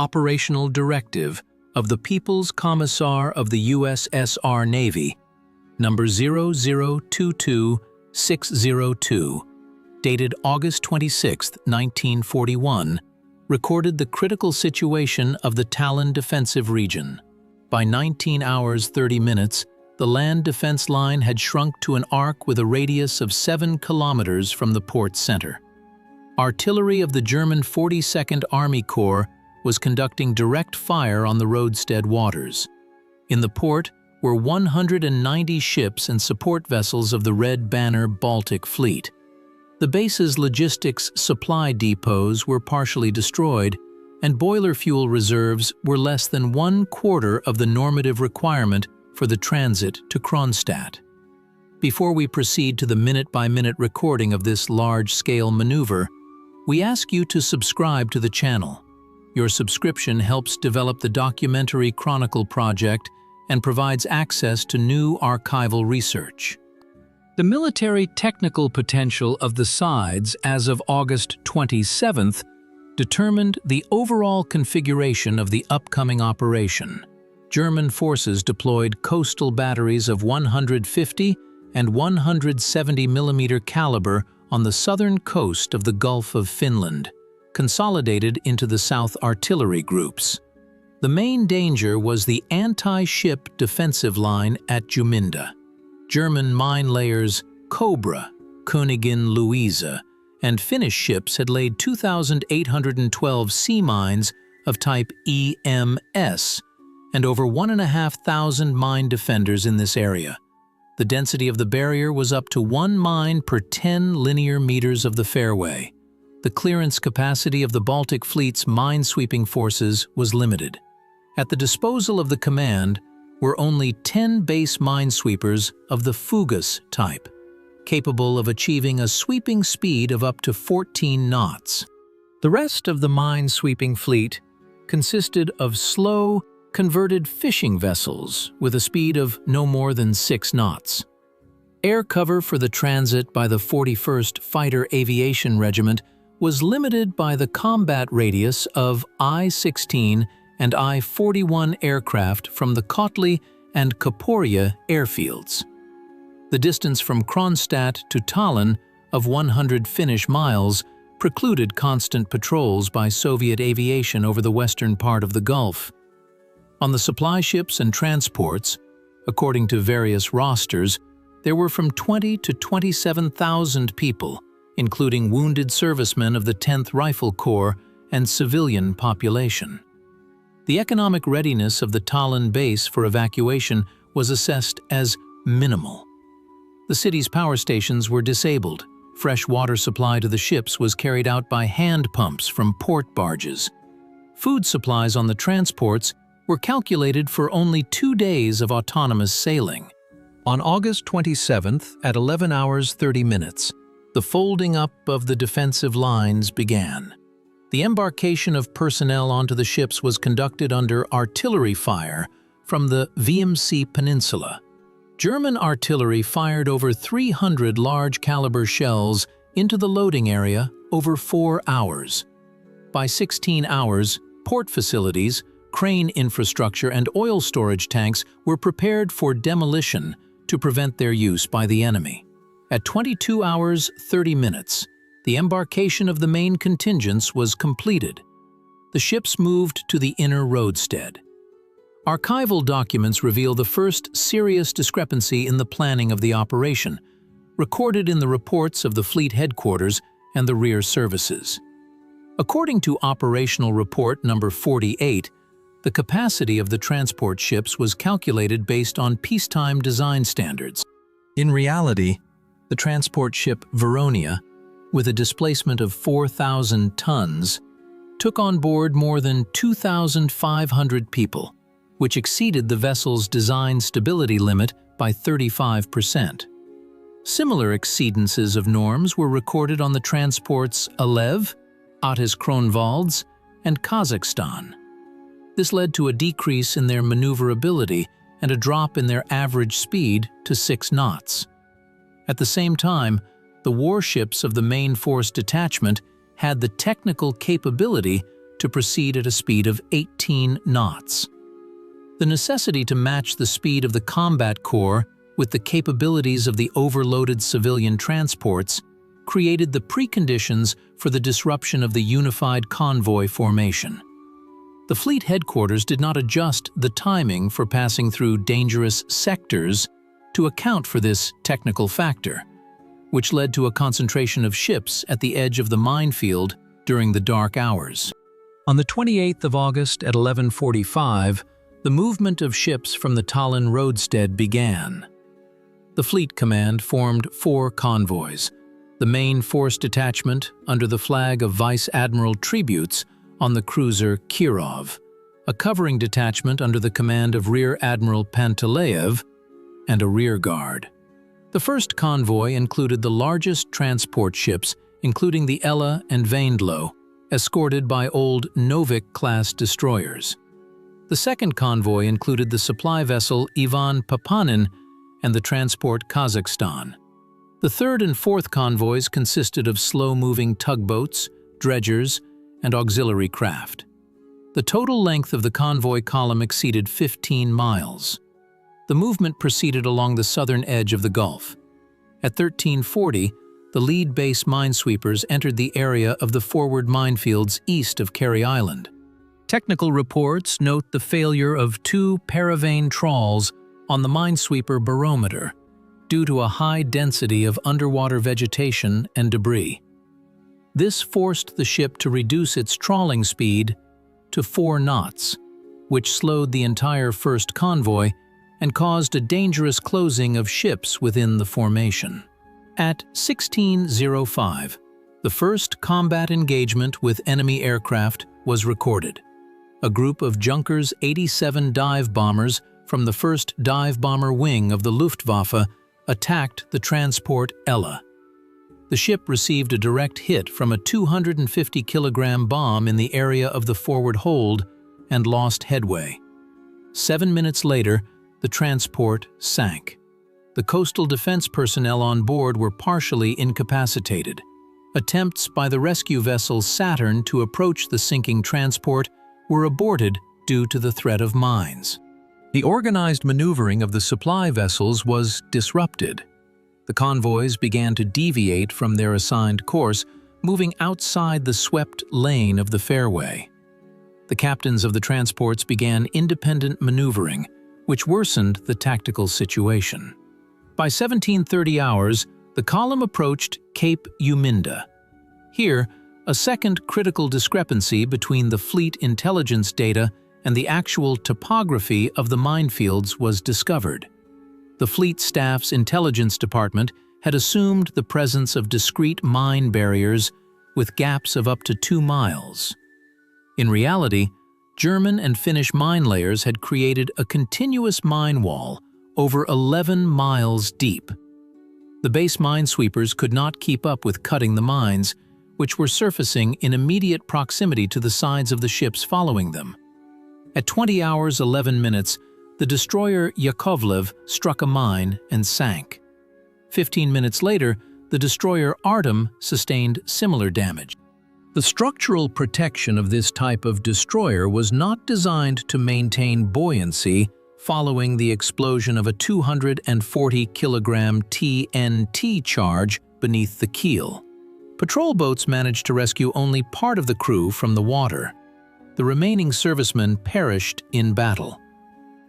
operational directive of the People's Commissar of the USSR Navy, number 0022602, dated August 26, 1941, recorded the critical situation of the Tallinn defensive region. By 19 hours 30 minutes, the land defense line had shrunk to an arc with a radius of 7 kilometers from the port center. Artillery of the German 42nd Army Corps was conducting direct fire on the roadstead waters. In the port were 190 ships and support vessels of the Red Banner Baltic Fleet. The base's logistics supply depots were partially destroyed, and boiler fuel reserves were less than 1/4 of the normative requirement for the transit to Kronstadt. Before we proceed to the minute-by-minute recording of this large-scale maneuver, we ask you to subscribe to the channel. Your subscription helps develop the Documentary Chronicle project and provides access to new archival research. The military technical potential of the sides as of August 27th determined the overall configuration of the upcoming operation. German forces deployed coastal batteries of 150 and 170 mm caliber on the southern coast of the Gulf of Finland, consolidated into the South Artillery groups. The main danger was the anti-ship defensive line at Juminda. German mine layers Cobra, Königin Luisa, and Finnish ships had laid 2,812 sea mines of type EMS and over 1,500 mine defenders in this area. The density of the barrier was up to 1 mine per 10 linear meters of the fairway. The clearance capacity of the Baltic Fleet's minesweeping forces was limited. At the disposal of the command were only 10 base minesweepers of the Fugas type, capable of achieving a sweeping speed of up to 14 knots. The rest of the minesweeping fleet consisted of slow, converted fishing vessels with a speed of no more than 6 knots. Air cover for the transit by the 41st Fighter Aviation Regiment was limited by the combat radius of I-16 and I-41 aircraft from the Kotli and Kaporia airfields. The distance from Kronstadt to Tallinn of 100 Finnish miles precluded constant patrols by Soviet aviation over the western part of the Gulf. On the supply ships and transports, according to various rosters, there were from 20 to 27,000 people, including wounded servicemen of the 10th Rifle Corps and civilian population. The economic readiness of the Tallinn base for evacuation was assessed as minimal. The city's power stations were disabled. Fresh water supply to the ships was carried out by hand pumps from port barges. Food supplies on the transports were calculated for only 2 days of autonomous sailing. On August 27th at 11 hours 30 minutes, the folding up of the defensive lines began. The embarkation of personnel onto the ships was conducted under artillery fire from the VMC Peninsula. German artillery fired over 300 large-caliber shells into the loading area over 4 hours. By 16 hours, port facilities, crane infrastructure, and oil storage tanks were prepared for demolition to prevent their use by the enemy. At 22 hours 30 minutes, the embarkation of the main contingents was completed. The ships moved to the inner roadstead. Archival documents reveal the first serious discrepancy in the planning of the operation, recorded in the reports of the fleet headquarters and the rear services. According to Operational Report number 48, the capacity of the transport ships was calculated based on peacetime design standards. In reality, the transport ship Veronia, with a displacement of 4,000 tons, took on board more than 2,500 people, which exceeded the vessel's design stability limit by 35%. Similar exceedances of norms were recorded on the transports Alev, Atis Kronwalds, and Kazakhstan. This led to a decrease in their maneuverability and a drop in their average speed to 6 knots. At the same time, the warships of the main force detachment had the technical capability to proceed at a speed of 18 knots. The necessity to match the speed of the combat corps with the capabilities of the overloaded civilian transports created the preconditions for the disruption of the unified convoy formation. The fleet headquarters did not adjust the timing for passing through dangerous sectors to account for this technical factor, which led to a concentration of ships at the edge of the minefield during the dark hours. On the 28th of August at 11:45, the movement of ships from the Tallinn roadstead began. The Fleet Command formed 4 convoys, the main force detachment under the flag of Vice-Admiral Tributs on the cruiser Kirov, a covering detachment under the command of Rear Admiral Pantaleev, and a rear guard. The first convoy included the largest transport ships, including the Ella and Vaindlo, escorted by old Novik-class destroyers. The second convoy included the supply vessel Ivan Papanin and the transport Kazakhstan. The third and fourth convoys consisted of slow-moving tugboats, dredgers, and auxiliary craft. The total length of the convoy column exceeded 15 miles. The movement proceeded along the southern edge of the Gulf. At 1340, the lead base minesweepers entered the area of the forward minefields east of Kerry Island. Technical reports note the failure of 2 paravane trawls on the minesweeper barometer due to a high density of underwater vegetation and debris. This forced the ship to reduce its trawling speed to 4 knots, which slowed the entire first convoy and caused a dangerous closing of ships within the formation. At 16:05, the first combat engagement with enemy aircraft was recorded. A group of Junkers 87 dive bombers from the 1st Dive Bomber Wing of the Luftwaffe attacked the transport Ella. The ship received a direct hit from a 250-kilogram bomb in the area of the forward hold and lost headway. 7 minutes later, the transport sank. The coastal defense personnel on board were partially incapacitated. Attempts by the rescue vessel Saturn to approach the sinking transport were aborted due to the threat of mines. The organized maneuvering of the supply vessels was disrupted. The convoys began to deviate from their assigned course, moving outside the swept lane of the fairway. The captains of the transports began independent maneuvering, which worsened the tactical situation. By 17:30 hours, the column approached Cape Juminda. Here, a second critical discrepancy between the fleet intelligence data and the actual topography of the minefields was discovered. The fleet staff's intelligence department had assumed the presence of discrete mine barriers with gaps of up to 2 miles. In reality, German and Finnish mine layers had created a continuous mine wall over 11 miles deep. The base minesweepers could not keep up with cutting the mines, which were surfacing in immediate proximity to the sides of the ships following them. At 20 hours 11 minutes, the destroyer Yakovlev struck a mine and sank. 15 minutes later, the destroyer Artem sustained similar damage. The structural protection of this type of destroyer was not designed to maintain buoyancy following the explosion of a 240-kilogram TNT charge beneath the keel. Patrol boats managed to rescue only part of the crew from the water. The remaining servicemen perished in battle.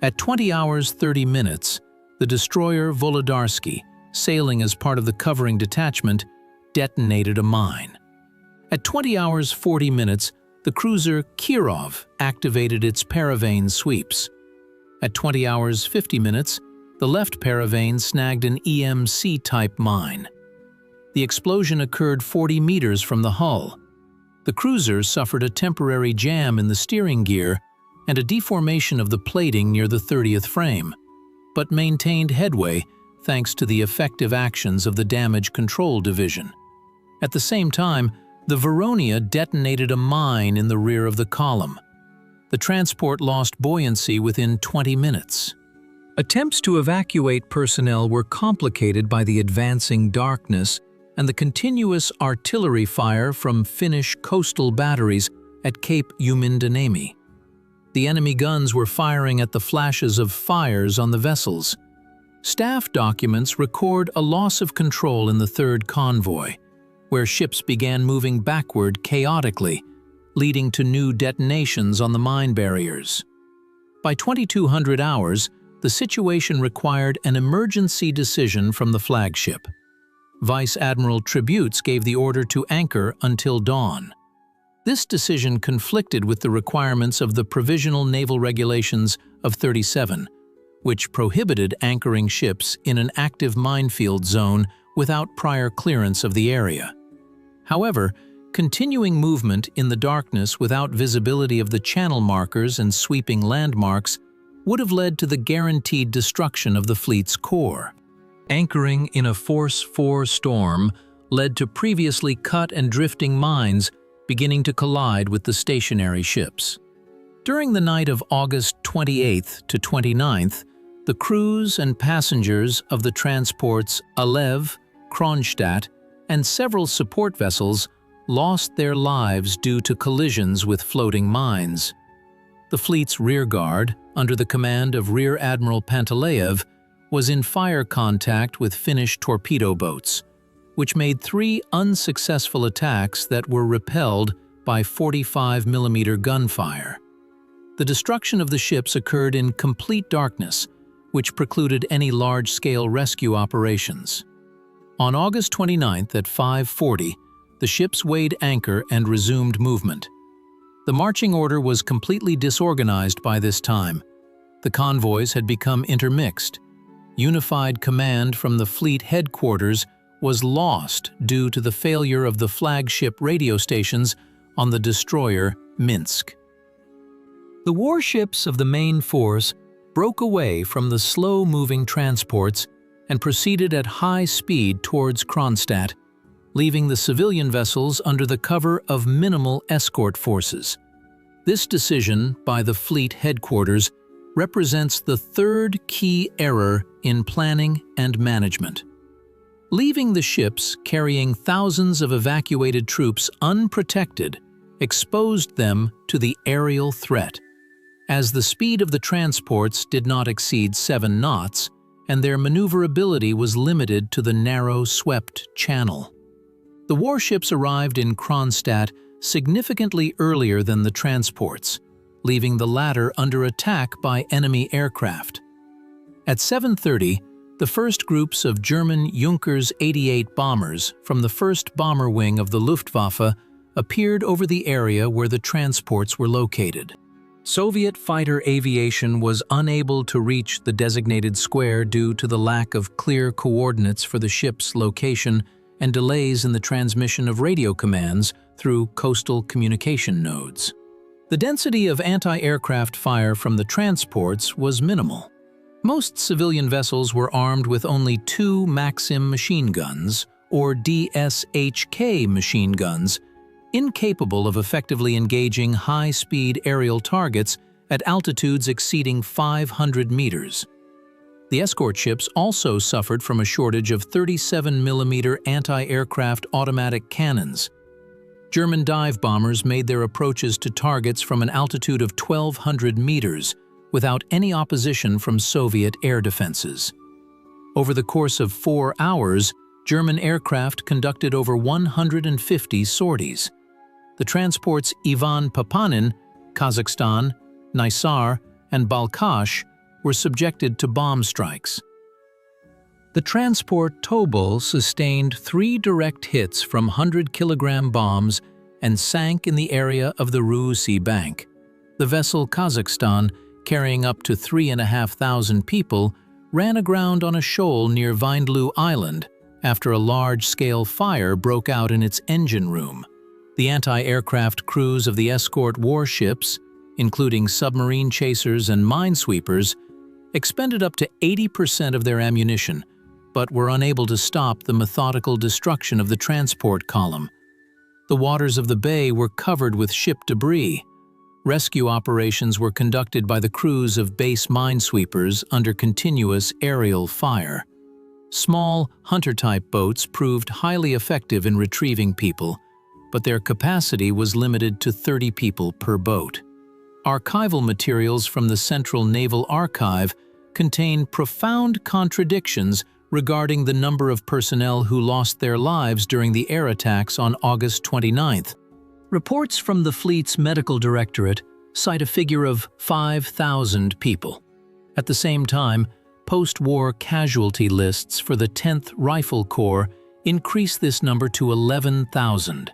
At 20 hours 30 minutes, the destroyer Volodarsky, sailing as part of the covering detachment, detonated a mine. At 20 hours 40 minutes, the cruiser Kirov activated its paravane sweeps. At 20 hours 50 minutes, the left paravane snagged an EMC-type mine. The explosion occurred 40 meters from the hull. The cruiser suffered a temporary jam in the steering gear and a deformation of the plating near the 30th frame, but maintained headway thanks to the effective actions of the Damage Control Division. At the same time, the Veronia detonated a mine in the rear of the column. The transport lost buoyancy within 20 minutes. Attempts to evacuate personnel were complicated by the advancing darkness and the continuous artillery fire from Finnish coastal batteries at Cape Juminda. The enemy guns were firing at the flashes of fires on the vessels. Staff documents record a loss of control in the third convoy, where ships began moving backward chaotically, leading to new detonations on the mine barriers. By 2200 hours, the situation required an emergency decision from the flagship. Vice-Admiral Tributs gave the order to anchor until dawn. This decision conflicted with the requirements of the Provisional Naval Regulations of 37, which prohibited anchoring ships in an active minefield zone without prior clearance of the area. However, continuing movement in the darkness without visibility of the channel markers and sweeping landmarks would have led to the guaranteed destruction of the fleet's core. Anchoring in a Force 4 storm led to previously cut and drifting mines beginning to collide with the stationary ships. During the night of August 28th to 29th, the crews and passengers of the transports Alev, Kronstadt, and several support vessels lost their lives due to collisions with floating mines. The fleet's rearguard, under the command of Rear Admiral Pantaleev, was in fire contact with Finnish torpedo boats, which made 3 unsuccessful attacks that were repelled by 45mm gunfire. The destruction of the ships occurred in complete darkness, which precluded any large-scale rescue operations. On August 29th at 5:40, the ships weighed anchor and resumed movement. The marching order was completely disorganized by this time. The convoys had become intermixed. Unified command from the fleet headquarters was lost due to the failure of the flagship radio stations on the destroyer Minsk. The warships of the main force broke away from the slow-moving transports and proceeded at high speed towards Kronstadt, leaving the civilian vessels under the cover of minimal escort forces. This decision by the fleet headquarters represents the third key error in planning and management. Leaving the ships carrying thousands of evacuated troops unprotected exposed them to the aerial threat, as the speed of the transports did not exceed 7 knots and their maneuverability was limited to the narrow, swept channel. The warships arrived in Kronstadt significantly earlier than the transports, leaving the latter under attack by enemy aircraft. At 7:30, the first groups of German Junkers 88 bombers from the 1st Bomber Wing of the Luftwaffe appeared over the area where the transports were located. Soviet fighter aviation was unable to reach the designated square due to the lack of clear coordinates for the ship's location and delays in the transmission of radio commands through coastal communication nodes. The density of anti-aircraft fire from the transports was minimal. Most civilian vessels were armed with only 2 Maxim machine guns, or DSHK machine guns, incapable of effectively engaging high-speed aerial targets at altitudes exceeding 500 meters. The escort ships also suffered from a shortage of 37mm anti-aircraft automatic cannons. German dive bombers made their approaches to targets from an altitude of 1,200 meters, without any opposition from Soviet air defenses. Over the course of 4 hours, German aircraft conducted over 150 sorties. The transports Ivan Papanin, Kazakhstan, Nisar, and Balkhash were subjected to bomb strikes. The transport Tobol sustained 3 direct hits from 100-kilogram bombs and sank in the area of the Ruusi Bank. The vessel Kazakhstan, carrying up to 3,500 people, ran aground on a shoal near Vindloo Island after a large-scale fire broke out in its engine room. The anti-aircraft crews of the escort warships, including submarine chasers and minesweepers, expended up to 80% of their ammunition, but were unable to stop the methodical destruction of the transport column. The waters of the bay were covered with ship debris. Rescue operations were conducted by the crews of base minesweepers under continuous aerial fire. Small, hunter-type boats proved highly effective in retrieving people, but their capacity was limited to 30 people per boat. Archival materials from the Central Naval Archive contain profound contradictions regarding the number of personnel who lost their lives during the air attacks on August 29th. Reports from the fleet's medical directorate cite a figure of 5,000 people. At the same time, post-war casualty lists for the 10th Rifle Corps increase this number to 11,000.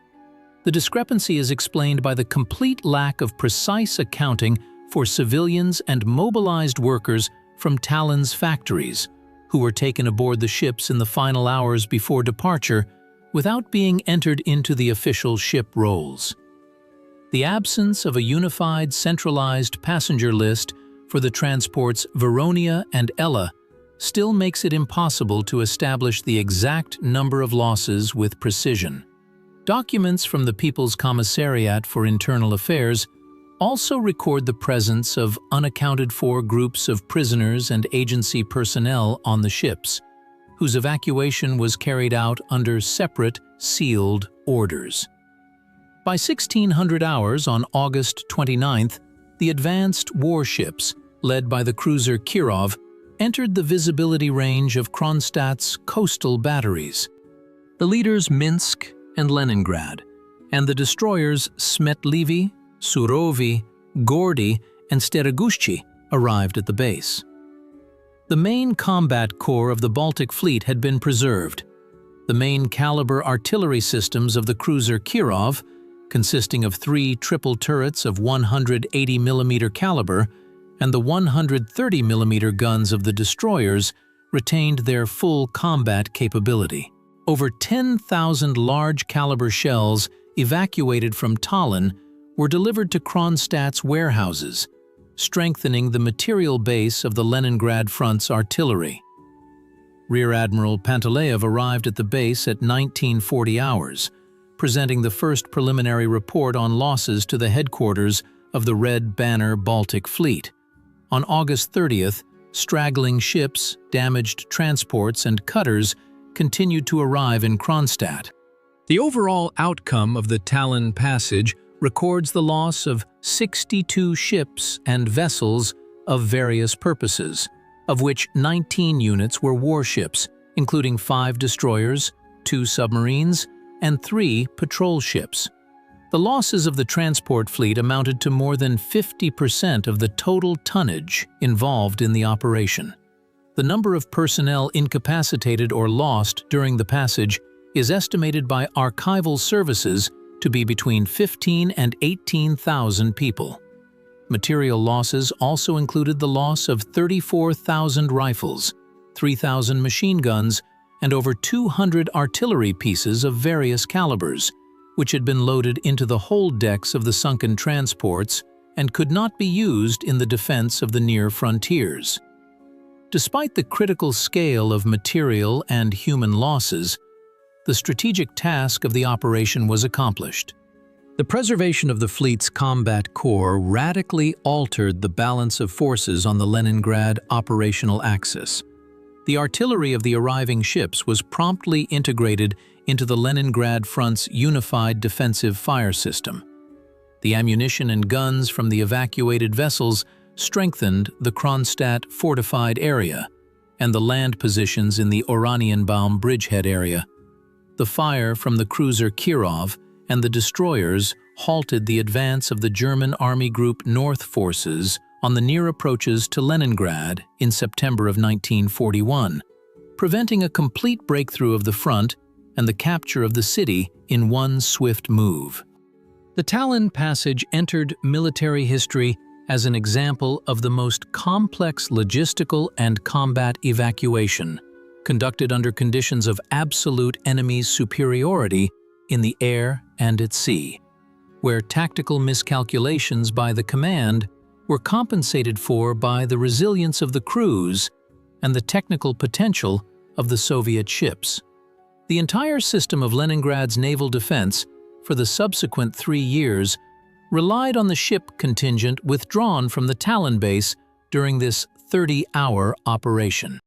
The discrepancy is explained by the complete lack of precise accounting for civilians and mobilized workers from Tallinn's factories, who were taken aboard the ships in the final hours before departure without being entered into the official ship rolls. The absence of a unified, centralized passenger list for the transports Veronia and Ella still makes it impossible to establish the exact number of losses with precision. Documents from the People's Commissariat for Internal Affairs also record the presence of unaccounted-for groups of prisoners and agency personnel on the ships, whose evacuation was carried out under separate, sealed orders. By 1600 hours on August 29th, the advanced warships, led by the cruiser Kirov, entered the visibility range of Kronstadt's coastal batteries. The leaders Minsk and Leningrad, and the destroyers Smetlivi, Surovi, Gordy, and Steregushchi arrived at the base. The main combat core of the Baltic Fleet had been preserved. The main caliber artillery systems of the cruiser Kirov, consisting of 3 triple turrets of 180 mm caliber, and the 130 mm guns of the destroyers, retained their full combat capability. Over 10,000 large caliber shells evacuated from Tallinn were delivered to Kronstadt's warehouses, strengthening the material base of the Leningrad front's artillery. Rear Admiral Panteleev arrived at the base at 1940 hours, presenting the first preliminary report on losses to the headquarters of the Red Banner Baltic Fleet. On August 30th, straggling ships, damaged transports, and cutters continued to arrive in Kronstadt. The overall outcome of the Tallinn Passage records the loss of 62 ships and vessels of various purposes, of which 19 units were warships, including 5 destroyers, 2 submarines, and 3 patrol ships. The losses of the transport fleet amounted to more than 50% of the total tonnage involved in the operation. The number of personnel incapacitated or lost during the passage is estimated by archival services to be between 15 and 18,000 people. Material losses also included the loss of 34,000 rifles, 3,000 machine guns, and over 200 artillery pieces of various calibers, which had been loaded into the hold decks of the sunken transports and could not be used in the defense of the near frontiers. Despite the critical scale of material and human losses, the strategic task of the operation was accomplished. The preservation of the fleet's combat core radically altered the balance of forces on the Leningrad operational axis. The artillery of the arriving ships was promptly integrated into the Leningrad front's unified defensive fire system. The ammunition and guns from the evacuated vessels strengthened the Kronstadt fortified area and the land positions in the Oranienbaum bridgehead area. The fire from the cruiser Kirov and the destroyers halted the advance of the German Army Group North forces on the near approaches to Leningrad in September of 1941, preventing a complete breakthrough of the front and the capture of the city in one swift move. The Tallinn Passage entered military history as an example of the most complex logistical and combat evacuation, conducted under conditions of absolute enemy superiority in the air and at sea, where tactical miscalculations by the command were compensated for by the resilience of the crews and the technical potential of the Soviet ships. The entire system of Leningrad's naval defense for the subsequent 3 years relied on the ship contingent withdrawn from the Tallinn base during this 30-hour operation.